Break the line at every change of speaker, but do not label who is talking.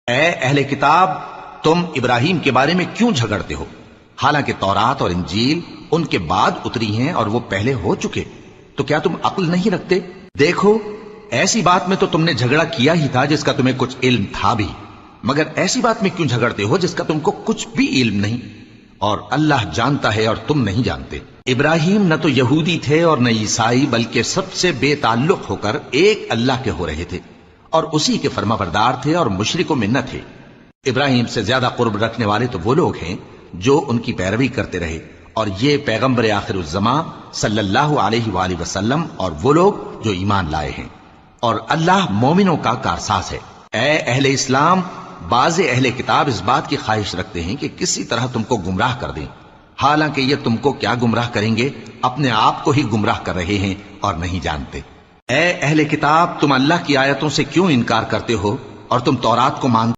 اے اہل کتاب، تم ابراہیم کے بارے میں کیوں جھگڑتے ہو؟ حالانکہ تورات اور انجیل ان کے بعد اتری ہیں اور وہ پہلے ہو چکے، تو کیا تم عقل نہیں رکھتے؟ دیکھو، ایسی بات میں تو تم نے جھگڑا کیا ہی تھا جس کا تمہیں کچھ علم تھا بھی، مگر ایسی بات میں کیوں جھگڑتے ہو جس کا تم کو کچھ بھی علم نہیں؟ اور اللہ جانتا ہے اور تم نہیں جانتے۔ ابراہیم نہ تو یہودی تھے اور نہ عیسائی، بلکہ سب سے بے تعلق ہو کر ایک اللہ کے ہو رہے تھے اور اسی کے فرما بردار تھے اور مشرکوں میں نہ تھے۔ ابراہیم سے زیادہ قرب رکھنے والے تو وہ لوگ ہیں جو ان کی پیروی کرتے رہے، اور یہ پیغمبر آخر الزماں صلی اللہ علیہ وآلہ وسلم اور وہ لوگ جو ایمان لائے ہیں، اور اللہ مومنوں کا کارساز ہے۔ اے اہل اسلام، بعض اہل کتاب اس بات کی خواہش رکھتے ہیں کہ کسی طرح تم کو گمراہ کر دیں، حالانکہ یہ تم کو کیا گمراہ کریں گے، اپنے آپ کو ہی گمراہ کر رہے ہیں اور نہیں جانتے۔ اے اہل کتاب، تم اللہ کی آیتوں سے کیوں انکار کرتے ہو اور تم تورات کو مانتے